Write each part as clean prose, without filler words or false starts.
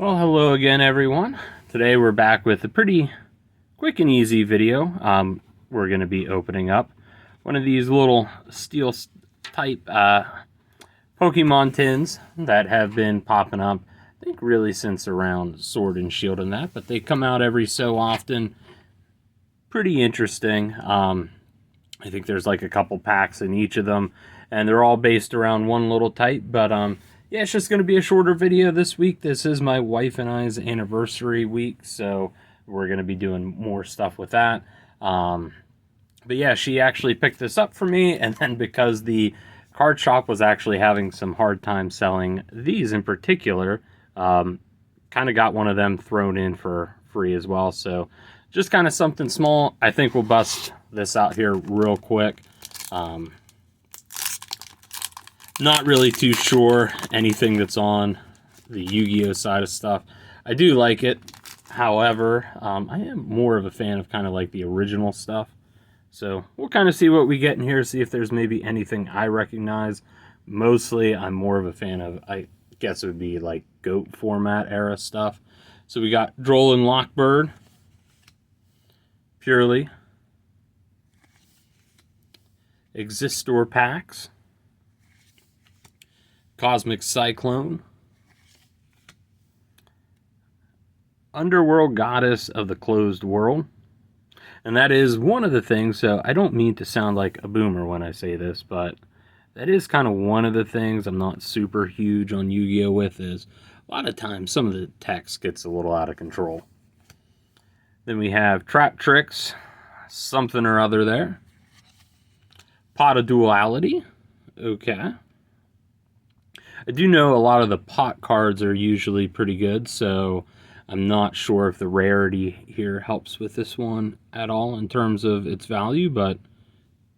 Well, hello again, everyone. Today we're back with a pretty quick and easy video. We're going to be opening up one of these little steel type Pokemon tins that have been popping up, I think really since around Sword and Shield and that, but they come out every so often. Pretty interesting. I think there's like a couple packs in each of them, and they're all based around one little type, but yeah, it's just going to be a shorter video this week. This is my wife and I's anniversary week, so we're going to be doing more stuff with that. But yeah, she actually picked this up for me, and then because the card shop was actually having some hard time selling these in particular, kind of got one of them thrown in for free as well. So just kind of something small. I think we'll bust this out here real quick. Not really too sure anything that's on the Yu-Gi-Oh side of stuff. I do like it. However, I am more of a fan of kind of like the original stuff. So we'll kind of see what we get in here, see if there's maybe anything I recognize. Mostly, I'm more of a fan of, I guess it would be like GOAT format era stuff. So we got Droll and Lockbird. Purely. Existor packs. Cosmic Cyclone, Underworld Goddess of the Closed World, and that is one of the things, so I don't mean to sound like a boomer when I say this, but that is kind of one of the things I'm not super huge on Yu-Gi-Oh with, is a lot of times some of the text gets a little out of control. Then we have Trap Tricks, something or other there. Pot of Duality, okay. I do know a lot of the pot cards are usually pretty good, so I'm not sure if the rarity here helps with this one at all in terms of its value, but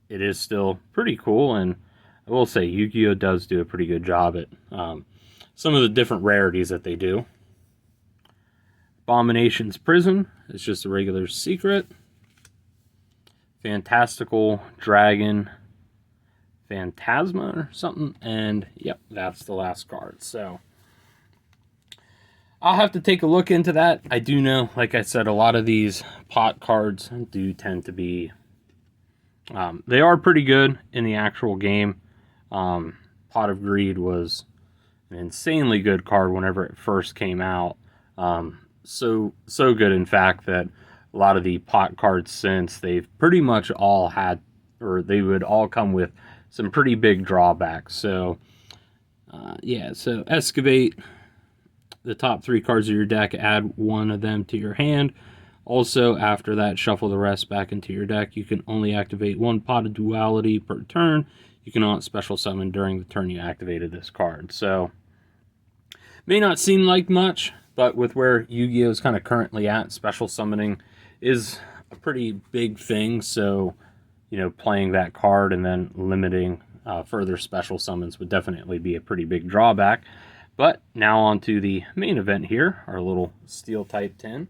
it is still pretty cool, and I will say Yu-Gi-Oh does do a pretty good job at some of the different rarities that they do. Abomination's Prison is just a regular secret. Fantastical Dragon Phantasma or something, and yep, that's the last card. So I'll have to take a look into that. I do know, like I said, a lot of these pot cards do tend to be they are pretty good in the actual game. Pot of Greed was an insanely good card whenever it first came out. So good, in fact, that a lot of the pot cards since, they've pretty much all had, or they would all come with some pretty big drawbacks. So yeah, so excavate the top 3 cards of your deck, add one of them to your hand. Also, after that, shuffle the rest back into your deck. You can only activate 1 Pot of Duality per turn. You cannot special summon during the turn you activated this card. So may not seem like much, but with where Yu-Gi-Oh is kind of currently at, special summoning is a pretty big thing. So you know, playing that card and then limiting further special summons would definitely be a pretty big drawback. But now on to the main event here, our little steel type tin.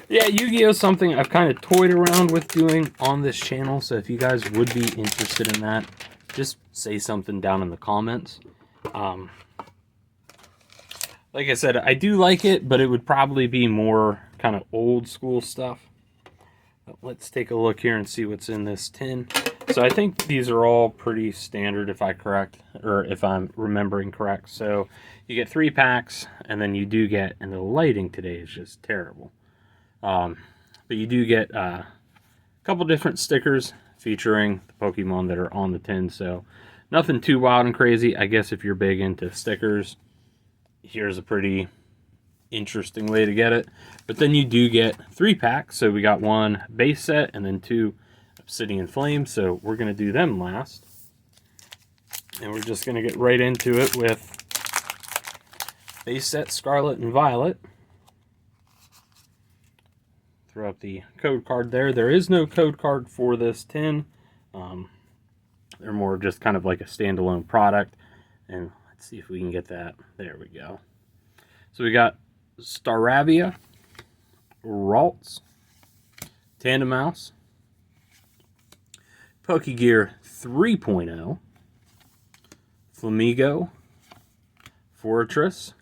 Yeah, Yu-Gi-Oh is something I've kind of toyed around with doing on this channel, so if you guys would be interested in that, just say something down in the comments. Like I said, I do like it, but it would probably be more kind of old school stuff. But let's take a look here and see what's in this tin. So I think these are all pretty standard, if I'm remembering correct. So you get 3 packs, and then you do get, and the lighting today is just terrible. But you do get a couple different stickers featuring the Pokemon that are on the tin. So nothing too wild and crazy. I guess if you're big into stickers, here's a pretty interesting way to get it. But then you do get 3 packs. So we got 1 base set and then 2 Obsidian Flame. So we're going to do them last. And we're just going to get right into it with base set Scarlet and Violet. Throw up the code card there. There is no code card for this tin. They're more just kind of like a standalone product. And let's see if we can get that. There we go. So we got Staravia, Ralts, Tandemaus, Pokegear 3.0, Flamigo, Fortress,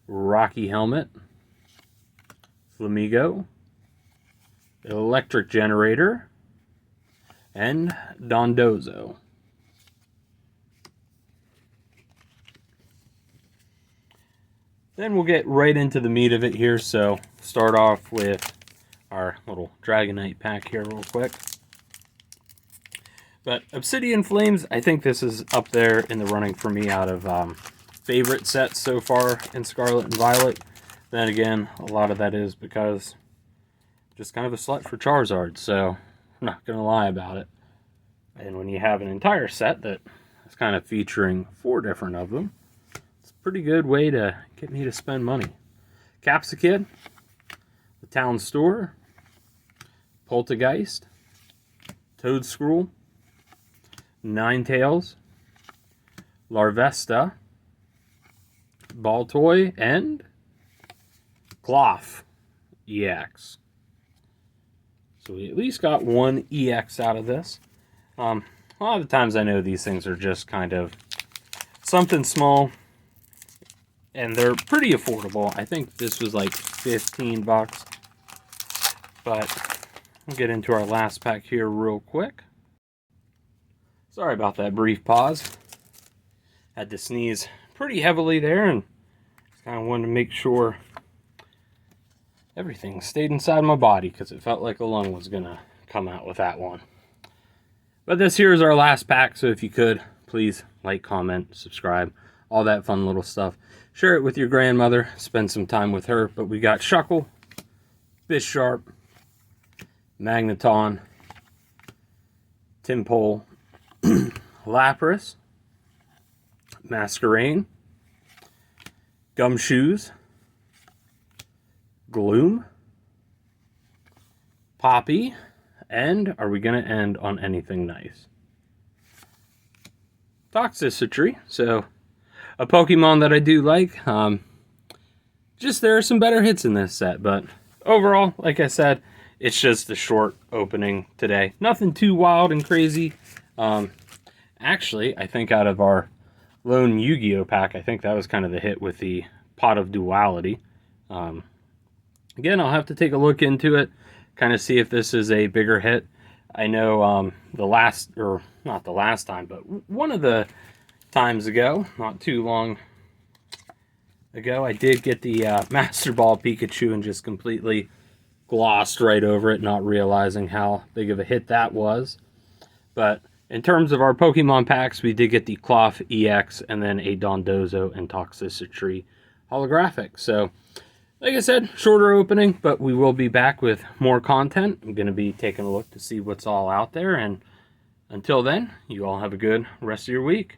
Rocky Helmet, Flamigo, Electric Generator, and Dondozo. Then we'll get right into the meat of it here. So start off with our little Dragonite pack here real quick. But Obsidian Flames, I think this is up there in the running for me out of favorite sets so far in Scarlet and Violet. Then again, a lot of that is because I'm just kind of a slut for Charizard, so I'm not going to lie about it. And when you have an entire set that is kind of featuring 4 different of them, it's a pretty good way to get me to spend money. Capsakid, the Town Store, Poltergeist, Toadscruel, Ninetales, Larvesta, Baltoy, and Cloth EX. So we at least got one EX out of this. A lot of the times I know these things are just kind of something small, and they're pretty affordable. I think this was like 15 bucks. But we'll get into our last pack here real quick. Sorry about that brief pause. Had to sneeze pretty heavily there, and just kind of wanted to make sure everything stayed inside my body because it felt like a lung was gonna come out with that one. But this here is our last pack, so if you could, please like, comment, subscribe, all that fun little stuff. Share it with your grandmother, spend some time with her. But we got Shuckle, Bisharp, Magneton, Timpole, Lapras, Masquerain, Gumshoes, Gloom, Poppy, and are we going to end on anything nice? Toxicity. So a Pokemon that I do like. Just there are some better hits in this set, but overall, like I said, it's just a short opening today. Nothing too wild and crazy. Actually, I think out of our lone Yu-Gi-Oh pack, I think that was kind of the hit with the Pot of Duality. Again, I'll have to take a look into it, kind of see if this is a bigger hit. I know not the last time, but one of the times ago, not too long ago, I did get the Master Ball Pikachu and just completely glossed right over it, not realizing how big of a hit that was. But in terms of our Pokemon packs, we did get the Cloth EX and then a Dondozo and Toxicity holographic. So, like I said, shorter opening, but we will be back with more content. I'm going to be taking a look to see what's all out there. And until then, you all have a good rest of your week.